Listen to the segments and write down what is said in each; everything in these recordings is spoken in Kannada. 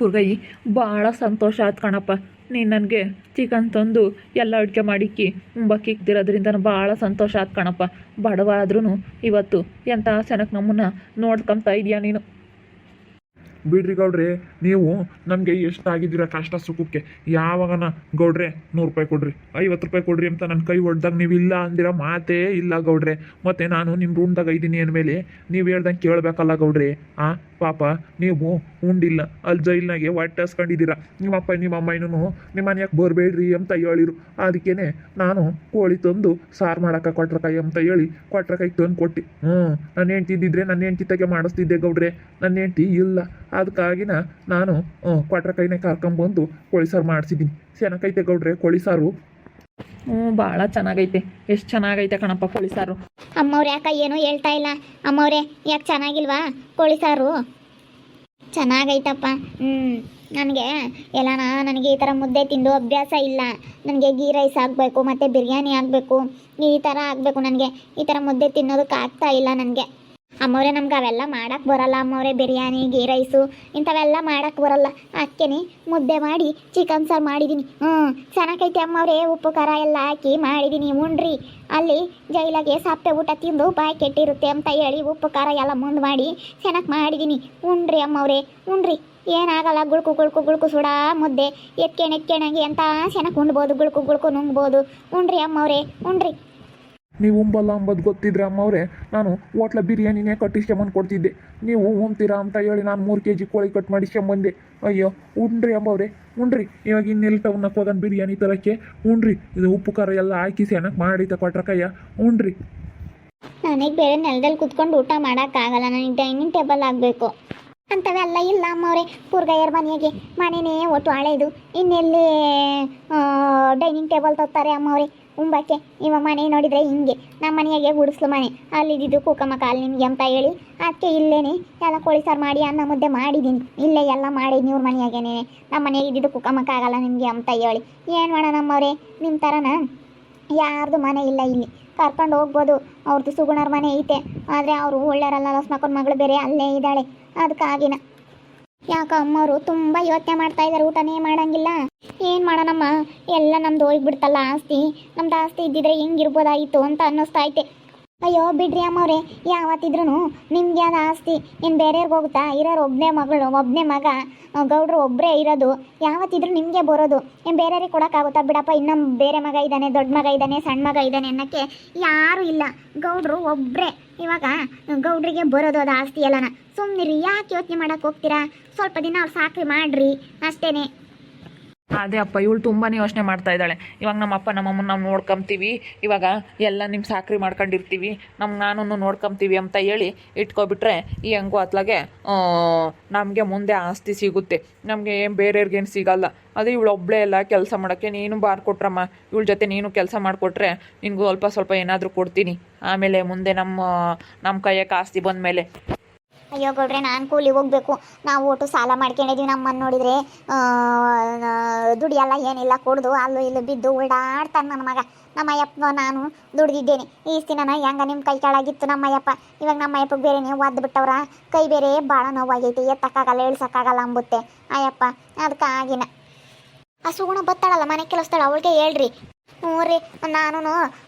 ಪುರ್ಗೈ ಭಾಳ ಸಂತೋಷ ಆಯ್ತು ಕಣಪ್ಪ. ನೀನು ನನಗೆ ಚಿಕನ್ ತಂದು ಎಲ್ಲ ಅಡುಗೆ ಮಾಡಿಕ್ಕಿ ಉಂಬಕ್ಕಿಕ್ದಿರೋದ್ರಿಂದ ಭಾಳ ಸಂತೋಷ ಆಯ್ತು ಕಣಪ್ಪ. ಬಡವ ಆದ್ರೂ ಇವತ್ತು ಎಂಥ ಸೆನಕ್ಕೆ ನಮ್ಮನ್ನು ನೋಡ್ಕೊಂತ ಇದೆಯಾ ನೀನು. ಬಿಡ್ರಿ ಗೌಡ್ರೆ, ನೀವು ನಮಗೆ ಎಷ್ಟು ಆಗಿದ್ದೀರ ಕಷ್ಟ ಸುಖಕ್ಕೆ. ಯಾವಾಗನ ಗೌಡ್ರೆ 100 ರೂಪಾಯಿ ಕೊಡ್ರಿ, 50 ರೂಪಾಯಿ ಕೊಡ್ರಿ ಅಂತ ನನ್ನ ಕೈ ಹೊಡ್ದಾಗ ನೀವು ಇಲ್ಲ ಅಂದಿರೋ ಮಾತೇ ಇಲ್ಲ ಗೌಡ್ರೆ. ಮತ್ತು ನಾನು ನಿಮ್ಮ ರೂಮ್ದಾಗ ಇದ್ದೀನಿ ಅಂದಮೇಲೆ ನೀವು ಹೇಳ್ದಂಗೆ ಕೇಳಬೇಕಲ್ಲ ಗೌಡ್ರೆ. ಪಾಪ ನೀವು ಉಂಡಿಲ್ಲ, ಅಲ್ಲಿ ಜೈಲ್ನಾಗೆ ಹೊಟ್ಟೆ ಹಸ್ಕೊಂಡಿದ್ದೀರ. ನಿಮ್ಮಪ್ಪ ನಿಮ್ಮಮ್ಮ ಇನ್ನೂ ನಿಮ್ಮ ಮನೆಯಾಗೆ ಬರಬೇಡ್ರಿ ಅಂತ ಹೇಳಿರು. ಅದಕ್ಕೇ ನಾನು ಕೋಳಿ ತಂದು ಸಾರು ಮಾಡೋಕೆ ಕೊಟ್ರಕಾಯಿ ಅಂತ ಹೇಳಿ ಕೊಟ್ರಕಾಯಿ ತಂದು ಕೊಟ್ಟು ನನ್ನ ಹೆಂಡ್ತಿ ಇದ್ದಿದ್ರೆ ನನ್ನ ಹೆಂಡ್ತಿ ತಗೆ ಮಾಡಿಸ್ತಿದ್ದೆ ಗೌಡ್ರೆ. ನನ್ನ ಹೆಂಡ್ತಿ ಇಲ್ಲ, ಅದಕ್ಕಾಗಿನ ನಾನು ಕೊಟ್ರಕಾಯಿನೇ ಕರ್ಕೊಂಬಂದು ಕೋಳಿ ಸಾರು ಮಾಡಿಸಿದ್ದೀನಿ. ಚೆನ್ನಾಗೈತೆ ಗೌಡ್ರೆ ಕೋಳಿ ಸಾರು. ಭಾಳ ಚೆನ್ನಾಗೈತೆ. ಎಷ್ಟು ಚೆನ್ನಾಗೈತೆ ಕಣಪ್ಪ ಕೋಳಿ ಸಾರು. ಅಮ್ಮವ್ರು ಯಾಕೆ ಏನೂ ಹೇಳ್ತಾ ಇಲ್ಲ? ಅಮ್ಮವ್ರೆ ಯಾಕೆ ಚೆನ್ನಾಗಿಲ್ವಾ ಕೋಳಿ ಸಾರು? ಚೆನ್ನಾಗೈತಪ್ಪ. ನನಗೆ ಈ ಥರ ಮುದ್ದೆ ತಿಂದು ಅಭ್ಯಾಸ ಇಲ್ಲ. ನನಗೆ ಗೀ ರೈಸ್ ಆಗಬೇಕು ಮತ್ತು ಬಿರಿಯಾನಿ ಆಗಬೇಕು, ಈ ಥರ ಆಗಬೇಕು. ನನಗೆ ಈ ಥರ ಮುದ್ದೆ ತಿನ್ನೋದಕ್ಕೆ ಆಗ್ತಾ ಇಲ್ಲ ನನಗೆ. ಅಮ್ಮವ್ರೆ ನಮ್ಗೆ ಅವೆಲ್ಲ ಮಾಡೋಕ್ಕೆ ಬರೋಲ್ಲ ಅಮ್ಮವ್ರೆ. ಬಿರಿಯಾನಿ ಗೀ ರೈಸು ಇಂಥವೆಲ್ಲ ಮಾಡೋಕ್ಕೆ ಬರೋಲ್ಲ. ಅದಕ್ಕೆ ಮುದ್ದೆ ಮಾಡಿ ಚಿಕನ್ ಸಾರು ಮಾಡಿದ್ದೀನಿ. ಚೆನ್ನಾಗೈತೆ ಅಮ್ಮವ್ರೆ. ಉಪ್ಪು ಖಾರ ಎಲ್ಲ ಹಾಕಿ ಮಾಡಿದ್ದೀನಿ. ಉಣ್ರಿ. ಅಲ್ಲಿ ಜೈಲಾಗೆ ಸಪ್ಪೆ ಊಟ ತಿಂದು ಬಾಯಿ ಕೆಟ್ಟಿರುತ್ತೆ ಅಂತ ಹೇಳಿ ಉಪ್ಪು ಖಾರ ಎಲ್ಲ ಮುಂದೆ ಮಾಡಿ ಚೆನ್ನಾಗಿ ಮಾಡಿದ್ದೀನಿ. ಉಣ್ರಿ ಅಮ್ಮವ್ರೆ, ಉಣ್ರಿ. ಏನಾಗಲ್ಲ. ಗುಳ್ಕು ಸುಡ ಮುದ್ದೆ ಎತ್ಕೆಣಗೆ ಅಂತ ಚೆನ್ನಾಗಿ ಉಣ್ಬೋದು. ಗುಳ್ಕು ನುಂಗ್ಬೋದು. ಉಣ್ರಿ ಅಮ್ಮವ್ರೆ, ಉಣ್ರಿ. ನೀವು ಉಂಬಲ್ಲ ಅಂಬದು ಗೊತ್ತಿದ್ರೆ ಅಮ್ಮವ್ರೆ, ನಾನು ಹೋಟ್ಲ ಬಿರಿಯಾನಿನೇ ಕಟ್ಟಿಸ್ಕೊಂಬಂದು ಕೊಡ್ತಿದ್ದೆ. ನೀವು ಉಣ್ತೀರಾ ಅಂತ ಹೇಳಿ ನಾನು 3 kg ಕೋಳಿ ಕಟ್ ಮಾಡಿಸ್ಕೊಂಬಂದೆ. ಅಯ್ಯೋ ಉಣ್ರಿ ಅಮ್ಮವ್ರೆ, ಉಣ್ರಿ. ಇವಾಗ ಇನ್ನೆಲ್ಲಿ ಟೌನಕ್ಕೆ ಹೋಗೋಣ ಬಿರಿಯಾನಿ ತರಕ್ಕೆ? ಉಣ್ರಿ. ಇದು ಉಪ್ಪು ಖಾರ ಎಲ್ಲ ಹಾಕಿ ಚೆನ್ನಾಗಿ ಮಾಡಿ ಕೊಟ್ರಕಯ್ಯ. ಉಣ್ರಿ. ನನಗೆ ಬೇರೆ ನೆಲದಲ್ಲಿ ಕುತ್ಕೊಂಡು ಊಟ ಮಾಡೋಕ್ಕಾಗಲ್ಲ. ನನಗೆ ಡೈನಿಂಗ್ ಟೇಬಲ್ ಆಗಬೇಕು. ಅಂಥವೆಲ್ಲ ಇಲ್ಲ ಅಮ್ಮವ್ರೆ. ಪುರ್ಗಯ್ಯರ ಮನೆನೇ ಒಟ್ಟು ಹಳೇದು. ಇನ್ನೆಲ್ಲಿ ಡೈನಿಂಗ್ ಟೇಬಲ್ ತರ್ತಾರೆ ಅಮ್ಮವ್ರೆ ಉಂಬಕ್ಕೆ? ಇವ ಮನೆ ನೋಡಿದರೆ ಹಿಂಗೆ. ನಮ್ಮ ಮನೆಯಾಗೆ ಗುಡಿಸ್ಲು ಮನೆ, ಅಲ್ಲಿದ್ದು ಕುಕ್ಕಮ್ಮ ಕಾಲು ನಿಮಗೆ ಅಂತ ಹೇಳಿ ಅದಕ್ಕೆ ಇಲ್ಲೇನೆ ಎಲ್ಲ ಕೋಳಿ ಸಾರು ಮಾಡಿ ಅನ್ನ ಮುದ್ದೆ ಮಾಡಿದ್ದೀನಿ. ಇಲ್ಲೇ ಎಲ್ಲ ಮಾಡಿದ್ದೀನಿ ಇವ್ರ ಮನೆಯಾಗೇನೆ. ನಮ್ಮ ಮನೆಯಾಗೆ ಇದ್ದಿದ್ದು ಕುಕ್ಕಮ್ಮಕ್ಕಾಗಲ್ಲ ನಿಮಗೆ ಅಂತ ಹೇಳಿ ಏನು ಮಾಡೋಣ ಅಮ್ಮವ್ರೆ? ನಿಮ್ಮ ಥರನ ಯಾರ್ದು ಮನೆ ಇಲ್ಲ ಇಲ್ಲಿ. ಕರ್ಕೊಂಡು ಹೋಗ್ಬೋದು. ಅವ್ರದ್ದು ಸುಗುಣರ ಮನೆ ಐತೆ, ಆದರೆ ಅವರು ಒಳ್ಳೆಯರಲ್ಲ. ಲಸ್ಮಕ್ಕನ ಮಗಳು ಬೇರೆ ಅಲ್ಲೇ ಇದ್ದಾಳೆ. ಅದಕ್ಕಾಗಿನ ಯಾಕೆ ಅಮ್ಮವರು ತುಂಬ ಯೋಚನೆ ಮಾಡ್ತಾ ಇದ್ದಾರೆ. ಊಟನೇ ಮಾಡೋಂಗಿಲ್ಲ. ಏನು ಮಾಡೋಣಮ್ಮ? ಎಲ್ಲ ನಮ್ದು ಹೋಗ್ಬಿಡ್ತಲ್ಲ ಆಸ್ತಿ. ನಮ್ದು ಆಸ್ತಿ ಇದ್ದಿದ್ರೆ ಹೆಂಗಿರ್ಬೋದಾಗಿತ್ತು ಅಂತ ಅನ್ನಿಸ್ತಾ ಐತೆ. ಅಯ್ಯೋ ಬಿಡ್ರಿ ಅಮ್ಮವ್ರೆ, ಯಾವತ್ತಿದ್ರೂ ನಿಮ್ಗೆ ಅದು ಆಸ್ತಿ ಏನು ಬೇರೆಯವ್ರಿಗೆ ಹೋಗುತ್ತಾ? ಇರೋರು ಒಬ್ಬನೇ ಮಗಳು, ಒಬ್ಬನೇ ಮಗ, ಗೌಡ್ರು ಒಬ್ಬರೇ ಇರೋದು. ಯಾವತ್ತಿದ್ರೂ ನಿಮಗೆ ಬರೋದು. ಏನು ಬೇರೆಯವ್ರಿಗೆ ಕೊಡೋಕ್ಕಾಗುತ್ತಾ? ಬಿಡಪ್ಪ, ಇನ್ನೊಂದು ಬೇರೆ ಮಗ ಇದ್ದಾನೆ, ದೊಡ್ಡ ಮಗ ಇದ್ದಾನೆ, ಸಣ್ಣ ಮಗ ಇದ್ದಾನೆ ಅನ್ನೋಕ್ಕೆ ಯಾರೂ ಇಲ್ಲ. ಗೌಡ್ರು ಒಬ್ಬರೇ. ಇವಾಗ ಗೌಡ್ರಿಗೆ ಬರೋದು ಅದು ಆಸ್ತಿ ಎಲ್ಲನ. ಸುಮ್ಮನಿರಿ, ಯಾಕೆ ಯೋಚನೆ ಮಾಡೋಕ್ಕೆ ಹೋಗ್ತೀರಾ? ಸ್ವಲ್ಪ ದಿನ ಅವ್ರು ಸಾಕ್ರಿ ಮಾಡ್ರಿ ಅಷ್ಟೇ. ಅದೇ ಅಪ್ಪ, ಇವಳು ತುಂಬಾ ಯೋಚನೆ ಮಾಡ್ತಾ ಇದ್ದಾಳೆ. ಇವಾಗ ನಮ್ಮ ಅಪ್ಪ ನಮ್ಮಮ್ಮನ ನಾವು ನೋಡ್ಕೊಂತೀವಿ, ಇವಾಗ ಎಲ್ಲ ನಿಮ್ಮ ಸಾಕ್ರಿ ಮಾಡ್ಕೊಂಡಿರ್ತೀವಿ, ನಾನು ನೋಡ್ಕೊಂತೀವಿ ಅಂತ ಹೇಳಿ ಇಟ್ಕೊಬಿಟ್ರೆ ಈ ಹೆಂಗೋ ಅತ್ಲಾಗೆ ನಮಗೆ ಮುಂದೆ ಆಸ್ತಿ ಸಿಗುತ್ತೆ. ನಮಗೆ ಬೇರೆಯವ್ರಿಗೇನು ಸಿಗಲ್ಲ. ಅದೇ ಇವಳು ಒಬ್ಬಳೇ ಎಲ್ಲ ಕೆಲಸ ಮಾಡೋಕ್ಕೆ. ನೀನು ಬಾರ್ಕೊಟ್ರಮ್ಮ, ಇವಳ ಜೊತೆ ನೀನು ಕೆಲಸ ಮಾಡಿಕೊಟ್ರೆ ನಿನಗೂ ಸ್ವಲ್ಪ ಏನಾದರೂ ಕೊಡ್ತೀನಿ. ಆಮೇಲೆ ಮುಂದೆ ನಮ್ಮ ಕೈಯಕ್ಕೆ ಆಸ್ತಿ ಬಂದಮೇಲೆ. ಅಯ್ಯೋ ಗೌಡ್ರೆ, ನಾನು ಕೂಲಿ ಹೋಗ್ಬೇಕು. ನಾವು ಒಟ್ಟು ಸಾಲ ಮಾಡ್ಕೊಂಡಿದ್ದೀವಿ. ನಮ್ಮನ್ನು ನೋಡಿದರೆ ದುಡಿಯಲ್ಲ, ಏನಿಲ್ಲ, ಕುಡ್ದು ಅಲ್ಲೂ ಇಲ್ಲೂ ಬಿದ್ದು ಓಡಾಡ್ತಾನೆ ನನ್ನ ಮಗ. ನಮ್ಮಯ್ಯಪ್ಪ ನಾನು ದುಡ್ದಿದ್ದೇನೆ ಈ ದಿನ. ಹೆಂಗ ನಿಮ್ಮ ಕೈ ಕೆಳಗಿತ್ತು ನಮ್ಮಯ್ಯಪ್ಪ. ಇವಾಗ ನಮ್ಮಯ್ಯಪ್ಪಗೆ ಬೇರೆ ನೀವು ಒದ್ದು ಬಿಟ್ಟವ್ರ. ಕೈ ಬೇರೆ ಭಾಳ ನೋವಾಗೈತಿ, ಎತ್ತಕ್ಕಾಗಲ್ಲ, ಇಳ್ಸೋಕ್ಕಾಗಲ್ಲ ಅಂಬುತ್ತೆ ಅಯ್ಯಪ್ಪ. ಅದಕ್ಕಾಗಿನ ಆ ಸುಗುಣ ಬತ್ತಾಳಲ್ಲ ಮನೆ ಕೆಲಸದಳ, ಅವಳಿಗೆ ಹೇಳ್ರಿ. ಹ್ಞೂ ರೀ, ನಾನು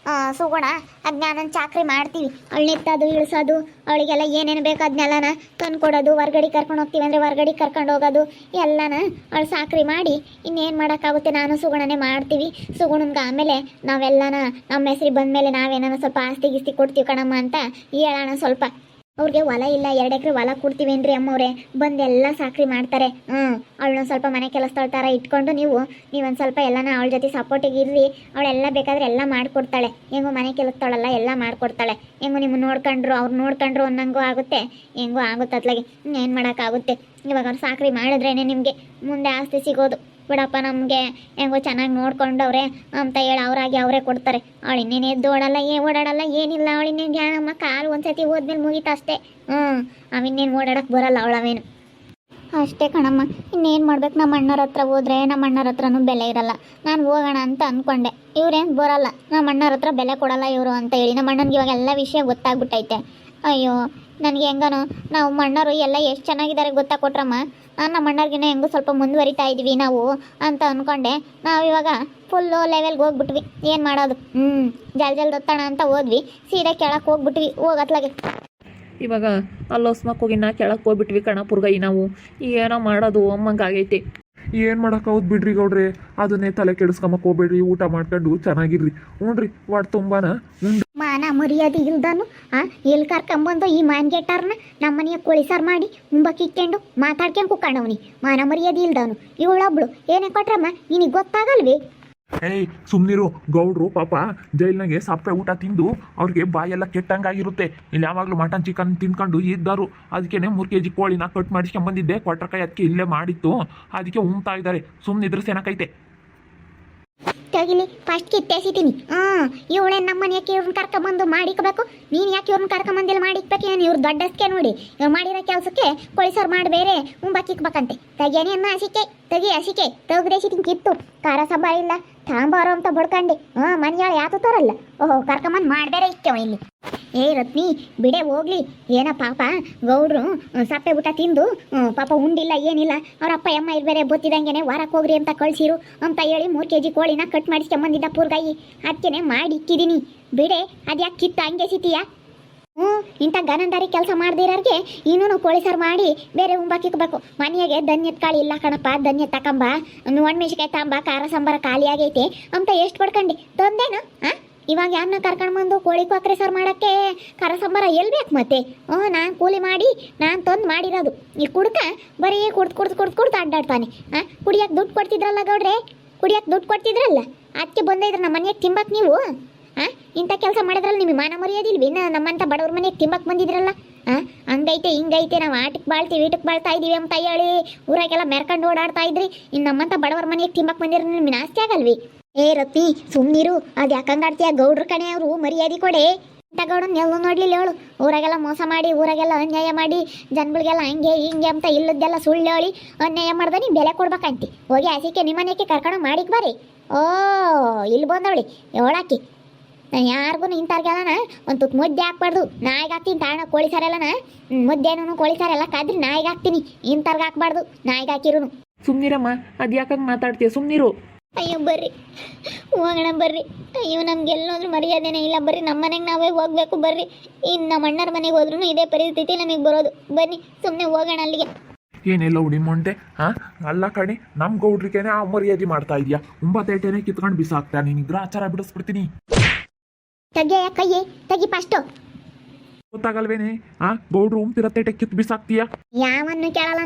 ಸುಗುಣ ಅಜ್ಞಾನನ ಚಾಕ್ರಿ ಮಾಡ್ತೀವಿ. ಅವಳು ಎತ್ತೋದು ಇಳಿಸೋದು, ಅವಳಿಗೆಲ್ಲ ಏನೇನು ಬೇಕು ಅದನ್ನೆಲ್ಲನ ತಂದು ಕೊಡೋದು. ಹೊರ್ಗಡೆ ಕರ್ಕೊಂಡು ಹೋಗ್ತೀವಿ ಅಂದರೆ ಹೊರ್ಗಡೆ ಕರ್ಕೊಂಡು ಹೋಗೋದು ಎಲ್ಲನ ಅವಳು ಸಾಕ್ರಿ ಮಾಡಿ ಇನ್ನೇನು ಮಾಡೋಕ್ಕಾಗುತ್ತೆ. ನಾನು ಸುಗುಣನೇ ಮಾಡ್ತೀವಿ. ಸುಗುಣನ್ಗೆ ಆಮೇಲೆ ನಾವೆಲ್ಲನ ನಮ್ಮ ಹೆಸ್ರಿಗೆ ಬಂದಮೇಲೆ ನಾವೇನ ಸ್ವಲ್ಪ ಆಸ್ತಿ ಗಿಸ್ತಿ ಕೊಡ್ತೀವಿ ಕಣಮ್ಮ ಅಂತ ಹೇಳೋಣ. ಸ್ವಲ್ಪ ಅವ್ರಿಗೆ ಹೊಲ ಇಲ್ಲ, 2 ಎಕರೆ ಹೊಲ ಕೊಡ್ತೀವೇನ್ರಿ ಅಮ್ಮವ್ರೆ? ಬಂದೆಲ್ಲ ಸಾಕ್ರಿ ಮಾಡ್ತಾರೆ. ಅವಳನ್ನ ಸ್ವಲ್ಪ ಮನೆ ಕೆಲಸದಳ ಥರ ಇಟ್ಕೊಂಡು ನೀವೊಂದು ಸ್ವಲ್ಪ ಎಲ್ಲನ ಅವಳ ಜೊತೆ ಸಪೋರ್ಟಿಗೆ ಇರ್ರಿ. ಅವಳೆಲ್ಲ ಬೇಕಾದ್ರೆ ಎಲ್ಲ ಮಾಡಿಕೊಡ್ತಾಳೆ. ಹೆಂಗೋ ಮನೆ ಕೆಲಸದವಳೆಲ್ಲ ಎಲ್ಲ ಮಾಡಿಕೊಡ್ತಾಳೆ. ಹೆಂಗೋ ನಿಮ್ಮ ನೋಡ್ಕೊಂಡ್ರು, ಅವ್ರು ನೋಡ್ಕೊಂಡ್ರು ಅನ್ನಂಗೂ ಆಗುತ್ತೆ, ಹೆಂಗೋ ಆಗುತ್ತೆ. ಅತ್ಲಾಗೆ ಏನು ಮಾಡೋಕ್ಕಾಗುತ್ತೆ? ಇವಾಗ ಅವ್ರು ಸಾಕ್ರಿ ಮಾಡಿದ್ರೇ ನಿಮಗೆ ಮುಂದೆ ಆಸ್ತಿ ಸಿಗೋದು. ಬಿಡಪ್ಪ, ನಮಗೆ ಹೆಂಗೋ ಚೆನ್ನಾಗಿ ನೋಡ್ಕೊಂಡವ್ರೆ ಅಂತ ಹೇಳಿ ಅವರೇ ಕೊಡ್ತಾರೆ. ಅವಳು ಇನ್ನೇನು ಎದ್ದು ಓಡಾಡಲ್ಲ ಏನಿಲ್ಲ. ಅವಳು ಇನ್ನೇನು ನಮ್ಮ ಕಾಲು ಒಂದ್ಸತಿ ಹೋದ್ಮೇಲೆ ಮುಗೀತು ಅಷ್ಟೇ. ಅವಿನ್ನೇನು ಓಡಾಡಕ್ಕೆ ಬರಲ್ಲ ಅವಳವೇನು. ಅಷ್ಟೇ ಕಣಮ್ಮ, ಇನ್ನೇನು ಮಾಡ್ಬೇಕು? ನಮ್ಮ ಅಣ್ಣರ ಹತ್ರ ಹೋದ್ರೆ ನಮ್ಮ ಅಣ್ಣರ ಹತ್ರನೂ ಬೆಲೆ ಇರಲ್ಲ. ನಾನು ಹೋಗೋಣ ಅಂತ ಅಂದ್ಕೊಂಡೆ. ಇವ್ರೇನು ಬರಲ್ಲ, ನಮ್ಮ ಅಣ್ಣರ ಹತ್ರ ಬೆಲೆ ಕೊಡಲ್ಲ ಇವರು ಅಂತ ಹೇಳಿ. ನಮ್ಮ ಅಣ್ಣನಿಗೆ ಇವಾಗ ಎಲ್ಲ ವಿಷಯ ಗೊತ್ತಾಗ್ಬಿಟ್ಟೈತೆ. ಅಯ್ಯೋ ನನಗೆ ಹೆಂಗನೋ ನಾವು ಮಣ್ಣರು ಎಲ್ಲ ಎಷ್ಟು ಚೆನ್ನಾಗಿದ್ದಾರೆ ಗೊತ್ತಾ ಕೊಟ್ರಮ್ಮ. ನಮ್ಮ ಮಣ್ಣರ್ಗಿನ ಹೆಂಗೂ ಸ್ವಲ್ಪ ಮುಂದುವರಿತಾ ಇದ್ವಿ ನಾವು ಅಂತ ಅಂದ್ಕೊಂಡೆ. ನಾವು ಇವಾಗ ಫುಲ್ಲು ಲೆವೆಲ್ಗೆ ಹೋಗ್ಬಿಟ್ವಿ. ಏನು ಮಾಡೋದು? ಜಲ್ದಿ ದತ್ತಣ ಅಂತ ಹೋದ್ವಿ, ಸೀದಾ ಕೆಳಕ್ಕೆ ಹೋಗ್ಬಿಟ್ವಿ ಹೋಗತ್ಲಾಗೆ. ಇವಾಗ ಅಲ್ಲೋಸ್ಮಕ್ಕೆ ಹೋಗಿ ನಾ ಕೆಳಕ್ಕೆ ಹೋಗ್ಬಿಟ್ವಿ ಕಣ ಪುರ್ಗೈ ನಾವು. ಏನೋ ಮಾಡೋದು ಅಮ್ಮಂಗಾಗೈತೆ. ಏನು ಮಾಡೋಕ್ಕಾಗೋದು ಬಿಡ್ರಿ ಗೌಡ್ರೆ, ಅದನ್ನೇ ತಲೆ ಕೆಡಿಸ್ಕೊಂಬಕ್ಕೆ ಹೋಗ್ಬೇಡ್ರಿ. ಊಟ ಮಾಡ್ಕೊಂಡು ಚೆನ್ನಾಗಿರ್ರಿ. ಹ್ಞೂನ್ರಿ ಒಟ್ಟು ತುಂಬಾನ ಮಾನ ಮರ್ಯಾದೆ ಇಲ್ದನು ಎಲ್ಲಿ ಕರ್ಕೊಂಬಂದು ಈ ಮಾನ್ಗೆಟ್ಟಾರನ್ನ ನಮ್ಮ ಮನೆಯ ಕೋಳಿ ಸಾರು ಮಾಡಿ ಮುಂಬಕ್ಕೆ ಇಕ್ಕೊಂಡು ಮಾತಾಡ್ಕೊಂಡು ಕುಕ್ಕಂಡವನಿ. ಮಾನ ಮರ್ಯಾದೆ ಇಲ್ದವನು. ಇವಳೊಬ್ಳು ಏನೇ ಕೊಟ್ರಮ್ಮ ನಿನಗೆ ಗೊತ್ತಾಗಲ್ವೇ? ಏಯ್ ಸುಮ್ನಿರು. ಗೌಡ್ರು ಪಾಪ ಜೈಲ್ನಾಗೆ ಸಪ್ಪೆ ಊಟ ತಿಂದು ಅವ್ರಿಗೆ ಬಾಯೆಲ್ಲ ಕೆಟ್ಟಂಗಾಗಿರುತ್ತೆ. ಇಲ್ಲಿ ಯಾವಾಗಲೂ ಮಟನ್ ಚಿಕನ್ ತಿನ್ಕೊಂಡು ಇದ್ದರು. ಅದಕ್ಕೇನೆ 3 kg ಕೋಳಿನ ಕಟ್ ಮಾಡಿಸ್ಕೊಂಬಂದಿದ್ದೆ. ಕೊಟ್ರಕಾಯಿ ಅದಕ್ಕೆ ಇಲ್ಲೇ ಮಾಡಿತ್ತು, ಅದಕ್ಕೆ ಉಮ್ತಾ ಇದ್ದಾರೆ. ಸುಮ್ಮನಿದ್ರೆ ಸೇನಕೈತೆ. ತೆಗಿಲಿ ಫಸ್ಟ್ ಕಿತ್ತೆಸಿತೀನಿ. ಇವಳೇ ನಮ್ಮ ಮನೆ ಯಾಕೆ ಇವ್ರನ್ನ ಕರ್ಕೊಂಬಂದು ಮಾಡಿಕ್ಬೇಕು? ನೀನು ಯಾಕೆ ಇವ್ರನ್ನ ಕರ್ಕೊಂಬಂದಿಲ್ಲ ಮಾಡಿಕ್ಬೇಕು? ಏನು ಇವ್ರು ದೊಡ್ಡಸ್ಕೆ ನೋಡಿ ಇವ್ರು ಮಾಡಿರೋ ಕೆಲಸಕ್ಕೆ ಕೋಳಿ ಸಾರು ಮಾಡಿ ಬೇರೆ ಮುಂಬಾಕಿಕ್ಬೇಕಂತೆ. ತೆಗಿಯನಿ ಅನ್ನ ಹಸಿಕೆ ತೆಗಿ ಹಸಿಕೆ ತೆಗ್ದೇಸಿತೀನಿ ಕಿತ್ತು. ಖಾರ ಸಾಂಬಾರ ಇಲ್ಲ ತಾಂಬಾರು ಅಂತ ಬಡ್ಕಂಡು ಮನೆಯಾಳ ಯಾತು ತರಲ್ಲ. ಓಹೋ ಕರ್ಕೊಂಬಂದು ಮಾಡಬೇರೆ ಇಕ್ಕವ ಇಲ್ಲಿ. ಏ ರತ್ನಿ ಬಿಡೆ ಹೋಗ್ಲಿ. ಏನ ಪಾಪ ಗೌಡ್ರು ಸಪ್ಪೆ ಊಟ ತಿಂದು ಪಾಪ ಉಂಡಿಲ್ಲ ಏನಿಲ್ಲ. ಅವ್ರ ಅಪ್ಪ ಅಮ್ಮ ಬೇರೆ ಬೊತ್ತಿದಂಗೆನೆ ವಾರಕ್ಕೆ ಹೋಗ್ರಿ ಅಂತ ಕಳ್ಸಿರು ಅಂತ ಹೇಳಿ 3 kg ಕೋಳಿನ ಕಟ್ ಮಾಡಿಸ್ಕೊಂಬಂದಿದ್ದ ಪೂರ್ಗಾಯಿ. ಅದಕ್ಕೆ ಮಾಡಿ ಇಕ್ಕಿದ್ದೀನಿ. ಬಿಡೆ ಅದ್ಯಾಕೆ ಕಿತ್ತು ಹಂಗೆ ಸಿತೀಯ? ಇಂಥ ಗನಂದಾರಿ ಕೆಲಸ ಮಾಡ್ದಿರೋರಿಗೆ ಇನ್ನೂ ಕೋಳಿ ಸಾರು ಮಾಡಿ ಬೇರೆ ಉಂಬಾಕಿಕ್ಬೇಕು. ಮನೆಯಾಗೆ ಧನ್ಯದ ಕಾಳು ಇಲ್ಲ ಕಣಪ್ಪ, ಧನ್ಯ ತಕಂಬ ಒಣಮೆಣ್ಸಿಕಾಯಿ ತಾಂಬ ಖಾರ ಸಾಂಬಾರ ಖಾಲಿ ಆಗೈತೆ ಅಂತ ಎಷ್ಟು ಪಡ್ಕಂಡು ತಂದೇನು? ಇವಾಗ ಯಾರನ್ನ ಕರ್ಕೊಂಡ್ಬಂದು ಕೋಳಿ ಕೊಕ್ಕರೆ ಸಾರು ಮಾಡೋಕ್ಕೆ ಖಾರ ಸಾಂಬಾರ ಎಲ್ಲಿ ಬೇಕು ಮತ್ತೆ? ನಾನು ಕೂಲಿ ಮಾಡಿ ನಾನು ತಂದು ಮಾಡಿರೋದು. ಈ ಕುಡ್ಕ ಬರೀ ಕುಡ್ದು ಅಡ್ಡಾಡ್ತಾನೆ. ಕುಡಿಯೋಕೆ ದುಡ್ಡು ಕೊಡ್ತಿದ್ರಲ್ಲ ಗೌಡ್ರೆ, ಕುಡಿಯೋಕೆ ದುಡ್ಡು ಕೊಡ್ತಿದ್ರಲ್ಲ, ಅದಕ್ಕೆ ಬಂದಿದ್ರೆ ನಮ್ಮ ಮನೆಗೆ ತಿಂಬಕ್ಕೆ ನೀವು ಇಂಥ ಕೆಲಸ ಮಾಡಿದ್ರಲ್ಲ. ನಿಮಗೆ ಮಾನ ಮರ್ಯಾದಿಲ್ವಿ? ನಮ್ಮಂಥ ಬಡವ್ರ ಮನೆಗೆ ತಿಂಬಕ್ಕೆ ಬಂದಿದ್ರಲ್ಲ. ಹಂಗೈತೆ ಹಿಂಗೈತೆ ನಾವು ಆಟಕ್ಕೆ ಬಾಳ್ತೀವಿ ಈಟಕ್ಕೆ ಬಾಳ್ತಾ ಇದ್ದೀವಿ ಅಂತ ಹೇಳಿ ಊರಾಗೆಲ್ಲ ಮೆರ್ಕೊಂಡು ಓಡಾಡ್ತಾ ಇದ್ರಿ. ಇನ್ನು ನಮ್ಮಂಥ ಬಡವ್ರ ಮನೆಗೆ ತಿಂಬಕ್ಕೆ ಬಂದಿರೋ ನಿಮ್ಗೆ ನಾಸ್ತಿ ಆಗಲ್ವಿ? ಏ ರತ್ನಿ ಸುಮ್ಮನಿರು. ಅದು ಯಾಕಂಗಾಡ್ತೀಯ? ಗೌಡ್ರ ಕಣೆ ಅವರು, ಮರ್ಯಾದೆ ಕೊಡೆ. ಇಂಥ ಗೌಡನ್ನ ಎಲ್ಲ ನೋಡ್ಲಿಲ್ಲ ಹೇಳು. ಊರಾಗೆಲ್ಲ ಮೋಸ ಮಾಡಿ ಊರಾಗೆಲ್ಲ ಅನ್ಯಾಯ ಮಾಡಿ ಜನಗಳಿಗೆಲ್ಲ ಹಂಗೆ ಹಿಂಗೆ ಅಂತ ಇಲ್ಲದ್ದೆಲ್ಲ ಸುಳ್ಳು ಹೇಳಿ ಅನ್ಯಾಯ ಮಾಡ್ದೆ ನೀನು ಬೆಲೆ ಕೊಡ್ಬೇಕಂತಿ. ಹೋಗಿ ಹಸಿಕೆ ನಿಮ್ಮನೆಗೆ ಕರ್ಕೊಂಡು ಮಾಡಿಕ್ ಬರ್ರಿ. ಇಲ್ಲಿ ಬಂದವಳಿ ಹೇಳಾಕಿ. ನಾನು ಯಾರಿಗೂ ಇಂಥವ್ರಿಗೆಲ್ಲನ ಒಂದು ತುತ್ತು ಮುದ್ದೆ ಹಾಕ್ಬಾರ್ದು. ನಾಯಿಗೆ ಹಾಕ್ತೀನಿ ತಾಣ ಕೋಳಿ ಸಾರೆಲ್ಲನ ಮುದ್ದೆನೂ ಕೋಳಿ ಸಾರೆಲ್ಲ ಕಾದ್ರಿ ನಾಯಿಗೆ ಹಾಕ್ತೀನಿ. ಇಂಥವ್ರಿಗೆ ಹಾಕ್ಬಾರ್ದು, ನಾಯಿಗೆ ಹಾಕಿರೋನು. ಸುಮ್ಮನಿರಮ್ಮ, ಅದು ಯಾಕಂಗೆ ಮಾತಾಡ್ತೀಯ? ಸುಮ್ಮನಿರು. ಅಯ್ಯೋ ಬರ್ರಿ ಹೋಗೋಣ ಬರ್ರಿ. ಅಯ್ಯೋ ನಮ್ಗೆಲ್ಲೋದ್ರೂ ಮರ್ಯಾದೆನೇ ಇಲ್ಲ. ಬರ್ರಿ ನಮ್ಮ ಮನೆಗೆ ನಾವೇ ಹೋಗ್ಬೇಕು. ಬರ್ರಿ ಇನ್ನು ನಮ್ಮ ಅಣ್ಣರ ಮನೆಗೆ ಹೋದ್ರೂ ಇದೇ ಪರಿಸ್ಥಿತಿ ನಮಗೆ ಬರೋದು. ಬನ್ನಿ ಸುಮ್ಮನೆ ಹೋಗೋಣ ಅಲ್ಲಿಗೆ. ಏನೆಲ್ಲ ಉಡಿ ಮೊಂಟೆ ಅಲ್ಲ ಕಣಿ, ನಮ್ಮ ಗೌಡ್ರಿಗೇನೆ ಆ ಮರ್ಯಾದೆ ಮಾಡ್ತಾ ಇದೆಯಾ? 9 ಕಿತ್ಕೊಂಡು ಬಿಸಾಕ್ತಾ. ನಿನ್ನಿದ್ರ ಆಚಾರ ಬಿಡಿಸ್ಬಿಡ್ತೀನಿ. ತೆಗಿಯ ಕೈಯೇ ತೆಗಿ ಫಸ್ಟು. ಗೊತ್ತಾಗಲ್ವೇನೆ? ಗೌಡ್ರು ಉಮ್ತಿರತ್ತೇಟೆ ಕಿತ್ತು ಬಿಸಾಕ್ತೀಯಾ? ಯಾವನ್ನು ಕೇಳಲ್ಲ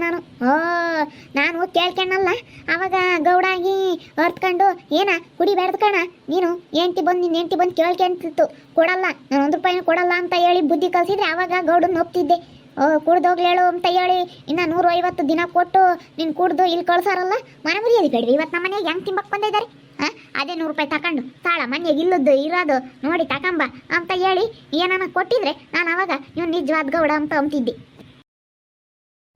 ನಾನು ಕೇಳ್ಕೊಂಡಲ್ಲ. ಅವಾಗ ಗೌಡಾಗಿ ಹೊರ್ತ್ಕೊಂಡು ಏನ ಕುಡಿಬೇಡ್ದು ಕಣ ನೀನು. ಹೆಂಡ್ತಿ ಬಂದು ಕೇಳ್ಕೊಂತಿತ್ತು. ಕೊಡಲ್ಲ ನಾನು 1 ರೂಪಾಯಿನೂ ಕೊಡಲ್ಲ ಅಂತ ಹೇಳಿ ಬುದ್ಧಿ ಕಲಿಸಿದ್ರೆ ಆವಾಗ ಗೌಡನ್ನ ಒಪ್ತಿದ್ದೆ. ಕುಡ್ದೋಗ್ಲೇಳು ಅಂತ ಹೇಳಿ ಇನ್ನು 150 ದಿನ ಕೊಟ್ಟು ನೀನು ಕುಡ್ದು ಇಲ್ಲಿ ಕಳ್ಸಾರಲ್ಲ. ಮನೆ ಮರ್ಯಾದೆ ಬೇಡ್ರಿ. ಇವತ್ತು ನಮ್ಮ ಮನೆಗೆ ಹೆಂಗೆ ತಿಂಬಕ್ಕೆ ಬಂದಿದ್ದಾರೆ? ಅದೇ 100 ರೂಪಾಯಿ ತಗೊಂಡು ತಾಳ ಮನೆಗೆ ಇಲ್ಲದ್ದು ಇರೋದು ನೋಡಿ ತಕೊಂಬ ಅಂತ ಹೇಳಿ ಏನನ್ನ ಕೊಟ್ಟಿದ್ರೆ ನಾನು ಅವಾಗ ಇವ್ನು ನಿಜವಾದ ಗೌಡ ಅಂತ ಅಂತಿದ್ದೆ.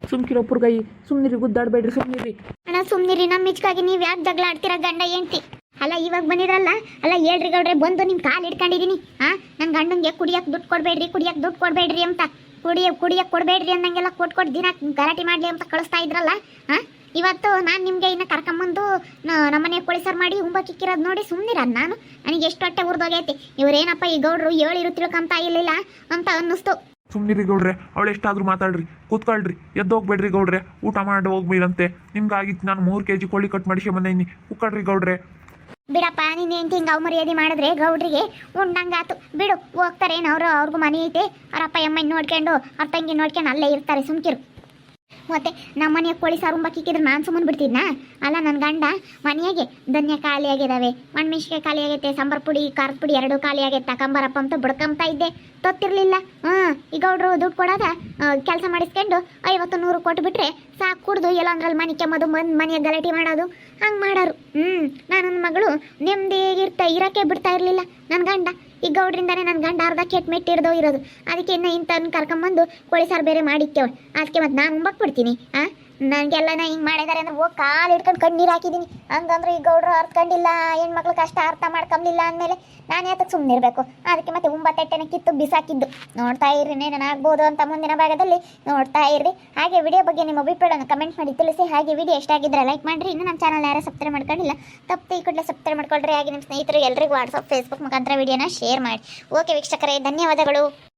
ಸುಮ್ಕಿರೋ ಪುರ್ಗೈ, ಸುಮ್ಮನಿರಿ, ಗುದ್ದಾಡಬೇಡ್ರಿ, ಸುಮ್ಮನಿರಿ. ಅಣ್ಣ ಸುಮ್ಮನಿರಿ. ನಮ್ಮ ಮಿಚ್ಕಾಗಿ ನೀವು ಯಾಕೆ ಜಗಳ ಆಡ್ತೀರ ಗಂಡ ಹೆಂಡ್ತಿ? ಅಲ್ಲ ಇವಾಗ ಬಂದಿರಲ್ಲ ಅಲ್ಲ ಹೇಳ್ರಿ ಗೌಡ್ರೆ, ಬಂದು ನಿಮ್ಮ ಕಾಲು ಹಿಡ್ಕೊಂಡಿದ್ದೀನಿ. ನನ್ನ ಗಂಡಂಗೆ ಕುಡಿಯೋಕೆ ದುಡ್ಡು ಕೊಡಬೇಡ್ರಿ ಅಂತ ಕುಡಿಯಕ್ಕೆ ಕೊಡಬೇಡ್ರಿ ಅನ್ನಂಗೆಲ್ಲ ಕೊಟ್ಟು ದಿನ ಗಲಾಟೆ ಮಾಡಲಿ ಅಂತ ಕಳಿಸ್ತಾ ಇದ್ರಲ್ಲ. ಇವತ್ತು ನಾನು ನಿಮಗೆ ಇನ್ನು ಕರ್ಕೊಂಬಂದು ನಮ್ಮನೆ ಕೋಳಿ ಸಾರು ಮಾಡಿ ಉಂಬಕ್ಕಿಕ್ಕಿರೋದು ನೋಡಿ ಸುಮ್ಮನಿರ. ನನಗೆ ಎಷ್ಟು ಹೊಟ್ಟೆ ಉರ್ದೋಗೈತಿ. ಇವರೇನಪ್ಪ ಈ ಗೌಡ್ರು ಹೇಳಿರು ತಿಳ್ಕೊಂತ ಇರಲಿಲ್ಲ ಅಂತ ಅನ್ನಿಸ್ತು. ಸುಮ್ಮನಿರಿ ಗೌಡ್ರೆ, ಅವಳು ಎಷ್ಟಾದರೂ ಮಾತಾಡ್ರಿ, ಕೂತ್ಕೊಳ್ರಿ, ಎದ್ದೋಗ್ಬೇಡ್ರಿ ಗೌಡ್ರೆ. ಊಟ ಮಾಡಿ ಹೋಗ್ಬಿರಂತೆ. ನಿಮ್ಗಾಗಿತ್ತು ನಾನು 3 kg ಕೋಳಿ ಕಟ್ ಮಾಡಿಸ್ಕೊಂಬಂದೀನಿ. ಕುಕ್ಕಳ್ರಿ ಗೌಡ್ರೆ. ಬಿಡಪ್ಪ ನೀನು ಹೆಂಡ್ತಿ ಹಿಂಗೆ ಮರ್ಯಾದೆ ಮಾಡಿದ್ರೆ ಗೌಡ್ರಿಗೆ ಉಂಡಂಗಾತು. ಬಿಡು ಹೋಗ್ತಾರೇನು ಅವ್ರಿಗೂ ಮನೆ ಐತೆ. ಅವ್ರ ಅಪ್ಪ ಅಮ್ಮ ನೋಡ್ಕೊಂಡು ಅವ್ರ ತಂಗಿ ನೋಡ್ಕೊಂಡು ಅಲ್ಲೇ ಇರ್ತಾರೆ. ಸುಮ್ಕಿರು. ಮತ್ತೆ ನಮ್ಮ ಮನೆಯ ಕೋಳಿ ಸಾರು ಉಂಬಕ್ಕಿಕ್ಕಿದ್ರೆ ನಾನು ಸುಮ್ಮನೆ ಬಿಡ್ತಿದ್ನಾ? ಅಲ್ಲ ನನ್ನ ಗಂಡ ಮನೆಯಾಗೆ ಧನ್ಯ ಖಾಲಿ ಆಗಿದ್ದಾವೆ, ಒಣಮೆಣ್ಸಿಕಾಯಿ ಖಾಲಿ ಆಗೈತೆ, ಸಾಂಬಾರು ಪುಡಿ ಖಾರದ ಪುಡಿ 2 ಖಾಲಿ ಆಗೈತೆ, ತಕೊಂಬರಪ್ಪ ಅಂತ ಬಡ್ಕೊಂತ ಇದ್ದೆ. ತೊತ್ತಿರ್ಲಿಲ್ಲ. ಈಗ ಗೌಡ್ರು ದುಡ್ಡು ಕೊಡೋದ ಕೆಲಸ ಮಾಡಿಸ್ಕೊಂಡು 50-100 ಕೊಟ್ಬಿಟ್ರೆ ಸಾಕು. ಕುಡ್ದು ಎಲ್ಲ ಅಂದ್ರಲ್ಲಿ ಮನೆ ಕೆಮ್ಮದು ಮನೆಯ ಗಲಾಟೆ ಮಾಡೋದು ಹಂಗೆ ಮಾಡೋರು. ನಾನು ನನ್ನ ಮಗಳು ನೆಮ್ಮದಿಯಾಗಿರ್ತಾ ಇರೋಕ್ಕೆ ಬಿಡ್ತಾ ಇರಲಿಲ್ಲ ನನ್ನ ಗಂಡ. ಈ ಗೌಡ್ರಿಂದಾನೆ ನನ್ನ ಗಂಡ ಅರ್ಧ ಕೆಟ್ಟ ಮೆಟ್ಟಿಡ್ದೋ ಇರೋದು. ಅದಕ್ಕೆ ಇನ್ನು ಇಂಥವ್ನ ಕರ್ಕೊಂಬಂದು ಕೋಳಿ ಸಾರು ಬೇರೆ ಮಾಡಿಕ್ಕೇವಳು. ಅದಕ್ಕೆ ಮತ್ತೆ ನಾನು ಉಂಬಕ್ಕೆ ಬಿಡ್ತೀನಿ? ನನಗೆಲ್ಲ ನಾ ಹಿಂಗೆ ಮಾಡಿದಾರೆ ಅಂದ್ರೆ ಹೋಗಿ ಕಾಲು ಹಿಡ್ಕೊಂಡು ಕಣ್ಣೀರು ಹಾಕಿದ್ದೀನಿ. ಹಂಗಂದ್ರೆ ಈ ಗೌಡ್ರು ಅರ್ಥಕೊಂಡಿಲ್ಲ, ಹೆಣ್ಮಕ್ಳು ಕಷ್ಟ ಅರ್ಥ ಮಾಡ್ಕೊಂಬಿಲ್ಲ ಅಂದಮೇಲೆ ನಾನು ಯಾತಕ್ಕೆ ಸುಮ್ಮನೆ ಇರಬೇಕು. ಅದಕ್ಕೆ ಮತ್ತೆ ಒಂಬತ್ತೆಟ್ಟೆನ ಕಿತ್ತು ಬಿಸಾಕಿದ್ದು. ನೋಡ್ತಾ ಇರ್ರಿ ಏನಾಗ್ಬೋದು ಅಂತ ಮುಂದಿನ ಭಾಗದಲ್ಲಿ ನೋಡ್ತಾ ಇರ್ರಿ. ಹಾಗೆ ವಿಡಿಯೋ ಬಗ್ಗೆ ನಿಮ್ಮ ಅಭಿಪ್ರಾಯವನ್ನು ಕಮೆಂಟ್ ಮಾಡಿ ತಿಳಿಸಿ. ಹಾಗೆ ವಿಡಿಯೋ ಎಷ್ಟಾಗಿದ್ರೆ ಲೈಕ್ ಮಾಡಿರಿ. ಇನ್ನು ನಮ್ಮ ಚಾನಲ್ ಯಾರು ಸಬ್ಸ್ಕ್ರೈಬ್ ಮಾಡ್ಕೊಂಡಿಲ್ಲ ತಪ್ಪು ಈ ಕೂಡಲೇ ಸಬ್ಸ್ಕ್ರೈಬ್ ಮಾಡ್ಕೊಳ್ರಿ. ಹಾಗೆ ನಿಮ್ಮ ಸ್ನೇಹಿತರು ಎಲ್ಲರಿಗೂ ವಾಟ್ಸಪ್ ಫೇಸ್ಬುಕ್ ಮುಖಾಂತರ ವಿಡಿಯೋನ ಶೇರ್ ಮಾಡಿ. ಓಕೆ ವೀಕ್ಷಕರೇ, ಧನ್ಯವಾದಗಳು.